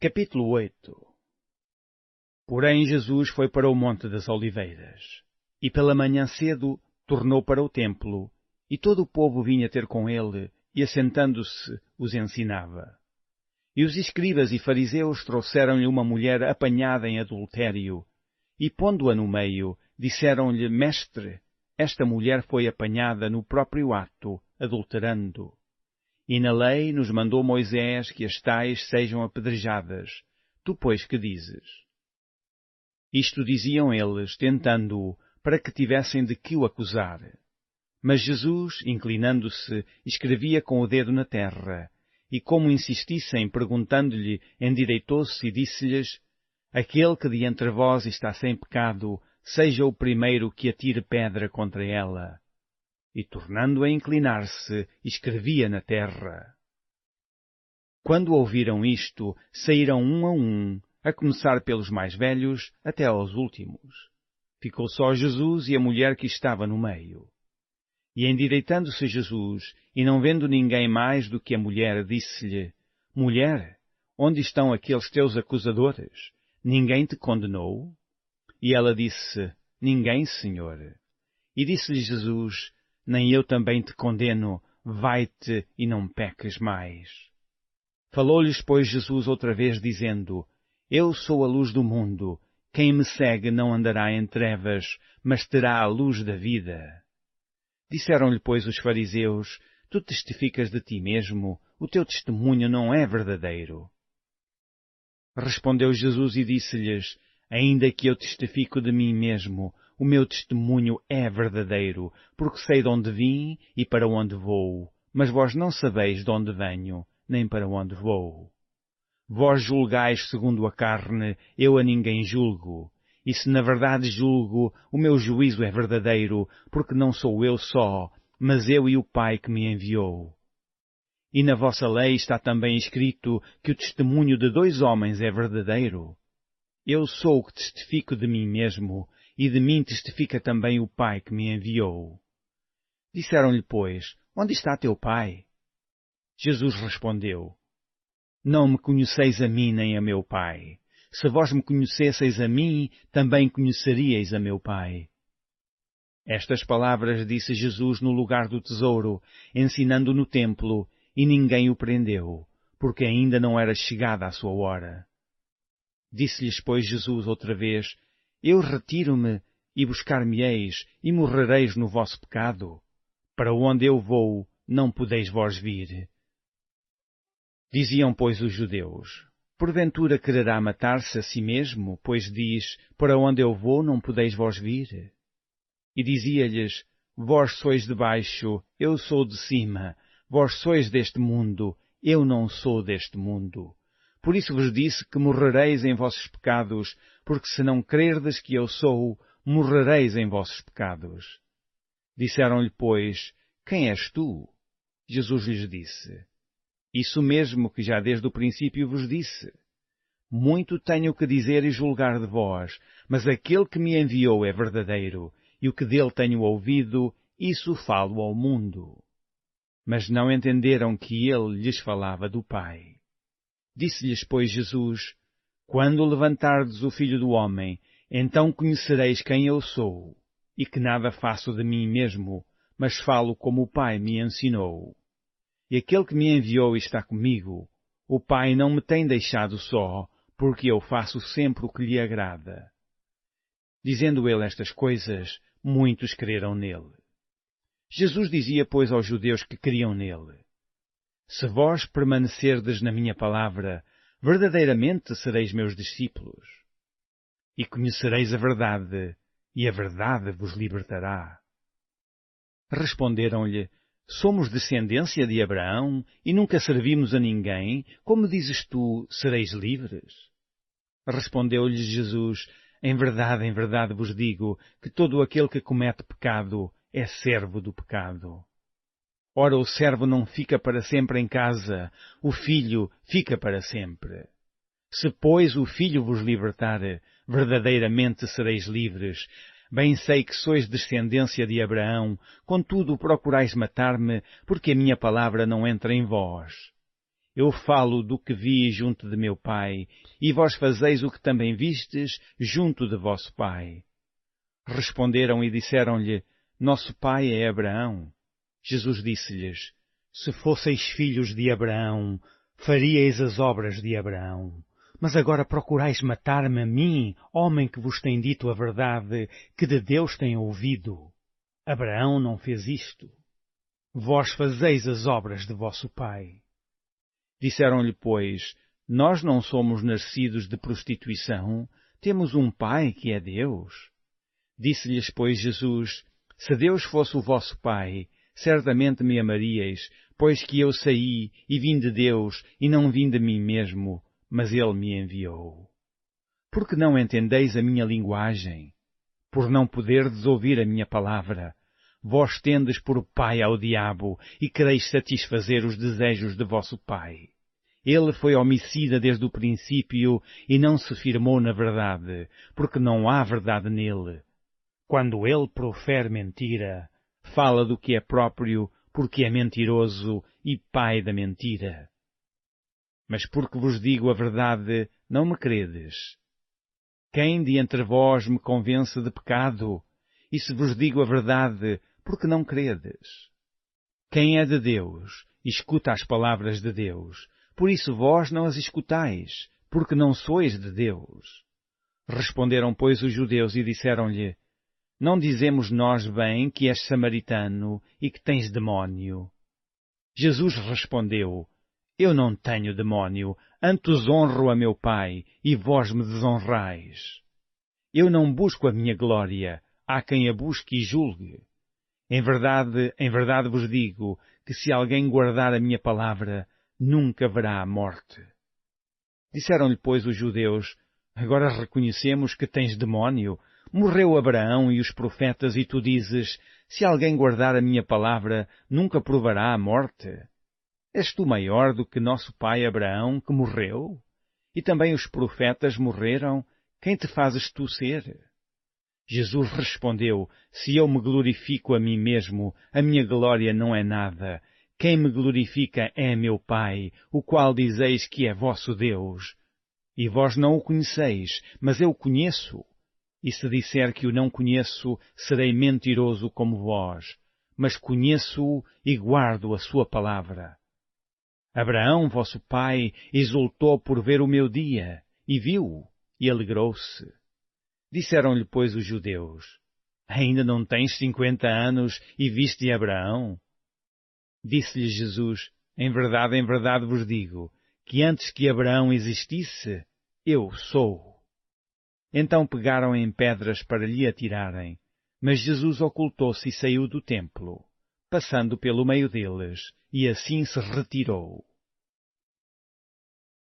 Capítulo 8. Porém Jesus foi para o Monte das Oliveiras, e pela manhã cedo tornou para o templo, e todo o povo vinha ter com ele, e assentando-se os ensinava. E os escribas e fariseus trouxeram-lhe uma mulher apanhada em adultério, e pondo-a no meio, disseram-lhe: Mestre, esta mulher foi apanhada no próprio ato, adulterando. E na lei nos mandou Moisés que as tais sejam apedrejadas. Tu, pois, que dizes? Isto diziam eles, tentando-o, para que tivessem de que o acusar. Mas Jesus, inclinando-se, escrevia com o dedo na terra, e como insistissem, perguntando-lhe, endireitou-se e disse-lhes: Aquele que de entre vós está sem pecado, seja o primeiro que atire pedra contra ela. E, tornando a inclinar-se, escrevia na terra. Quando ouviram isto, saíram um a um, a começar pelos mais velhos até aos últimos. Ficou só Jesus e a mulher que estava no meio. E endireitando-se Jesus, e não vendo ninguém mais do que a mulher, disse-lhe: Mulher, onde estão aqueles teus acusadores? Ninguém te condenou? E ela disse: Ninguém, Senhor. E disse-lhe Jesus: Nem eu também te condeno, vai-te e não peques mais. Falou-lhes, pois, Jesus outra vez, dizendo: Eu sou a luz do mundo. Quem me segue não andará em trevas, mas terá a luz da vida. Disseram-lhe, pois, os fariseus: Tu testificas de ti mesmo, o teu testemunho não é verdadeiro. Respondeu Jesus e disse-lhes: Ainda que eu testifico de mim mesmo, o meu testemunho é verdadeiro, porque sei de onde vim e para onde vou, mas vós não sabeis de onde venho, nem para onde vou. Vós julgais segundo a carne, eu a ninguém julgo. E se na verdade julgo, o meu juízo é verdadeiro, porque não sou eu só, mas eu e o Pai que me enviou. E na vossa lei está também escrito que o testemunho de 2 homens é verdadeiro. Eu sou o que testifico de mim mesmo, e de mim testifica também o Pai que me enviou. Disseram-lhe, pois: Onde está teu Pai? Jesus respondeu: Não me conheceis a mim nem a meu Pai. Se vós me conhecesseis a mim, também conheceríeis a meu Pai. Estas palavras disse Jesus no lugar do tesouro, ensinando no templo, e ninguém o prendeu, porque ainda não era chegada a sua hora. Disse-lhes, pois, Jesus outra vez: Eu retiro-me, e buscar-me-eis, e morrereis no vosso pecado. Para onde eu vou, não podeis vós vir. Diziam, pois, os judeus: Porventura quererá matar-se a si mesmo, pois diz: Para onde eu vou, não podeis vós vir? E dizia-lhes: Vós sois de baixo, eu sou de cima. Vós sois deste mundo, eu não sou deste mundo. Por isso vos disse que morrereis em vossos pecados, porque se não crerdes que eu sou, morrereis em vossos pecados. Disseram-lhe, pois: Quem és tu? Jesus lhes disse: Isso mesmo que já desde o princípio vos disse. Muito tenho que dizer e julgar de vós, mas aquele que me enviou é verdadeiro, e o que dele tenho ouvido, isso falo ao mundo. Mas não entenderam que ele lhes falava do Pai. Disse-lhes, pois, Jesus: Quando levantardes o Filho do Homem, então conhecereis quem eu sou, e que nada faço de mim mesmo, mas falo como o Pai me ensinou. E aquele que me enviou está comigo. O Pai não me tem deixado só, porque eu faço sempre o que lhe agrada. Dizendo ele estas coisas, muitos creram nele. Jesus dizia, pois, aos judeus que criam nele: Se vós permanecerdes na minha palavra, verdadeiramente sereis meus discípulos. E conhecereis a verdade vos libertará. Responderam-lhe: Somos descendência de Abraão e nunca servimos a ninguém. Como dizes tu, sereis livres? Respondeu-lhes Jesus: em verdade vos digo que todo aquele que comete pecado é servo do pecado. Ora, o servo não fica para sempre em casa, o filho fica para sempre. Se, pois, o Filho vos libertar, verdadeiramente sereis livres. Bem sei que sois descendência de Abraão, contudo procurais matar-me, porque a minha palavra não entra em vós. Eu falo do que vi junto de meu pai, e vós fazeis o que também vistes junto de vosso pai. Responderam e disseram-lhe, Nosso pai é Abraão. Jesus disse-lhes, Se fosseis filhos de Abraão, faríeis as obras de Abraão. Mas agora procurais matar-me a mim, homem que vos tem dito a verdade, que de Deus tem ouvido. Abraão não fez isto. Vós fazeis as obras de vosso pai. Disseram-lhe, pois, Nós não somos nascidos de prostituição, temos um pai que é Deus. Disse-lhes, pois, Jesus, Se Deus fosse o vosso pai, certamente me amaríeis, pois que eu saí e vim de Deus e não vim de mim mesmo, mas Ele me enviou. Por que não entendeis a minha linguagem? Por não poderdes ouvir a minha palavra. Vós tendes por pai ao diabo e quereis satisfazer os desejos de vosso pai. Ele foi homicida desde o princípio e não se firmou na verdade, porque não há verdade nele. Quando ele profere mentira, fala do que é próprio, porque é mentiroso e pai da mentira. Mas porque vos digo a verdade, não me credes. Quem de entre vós me convence de pecado? E se vos digo a verdade, por que não credes? Quem é de Deus, escuta as palavras de Deus. Por isso vós não as escutais, porque não sois de Deus. Responderam, pois, os judeus e disseram-lhe, Não dizemos nós bem que és samaritano e que tens demónio? Jesus respondeu, Eu não tenho demónio, antes honro a meu Pai, e vós me desonrais. Eu não busco a minha glória, há quem a busque e julgue. Em verdade vos digo que se alguém guardar a minha palavra, nunca verá a morte. Disseram-lhe, pois, os judeus, Agora reconhecemos que tens demónio. Morreu Abraão e os profetas, e tu dizes, Se alguém guardar a minha palavra, nunca provará a morte. És tu maior do que nosso pai Abraão, que morreu? E também os profetas morreram? Quem te fazes tu ser? Jesus respondeu, Se eu me glorifico a mim mesmo, a minha glória não é nada. Quem me glorifica é meu Pai, o qual dizeis que é vosso Deus. E vós não o conheceis, mas eu o conheço. E se disser que o não conheço, serei mentiroso como vós. Mas conheço-o e guardo a sua palavra. Abraão, vosso pai, exultou por ver o meu dia, e viu-o, e alegrou-se. Disseram-lhe, pois, os judeus, Ainda não tens 50 anos e viste Abraão? Disse-lhe Jesus, em verdade vos digo, que antes que Abraão existisse, eu sou. Então pegaram em pedras para lhe atirarem, mas Jesus ocultou-se e saiu do templo, passando pelo meio deles, e assim se retirou.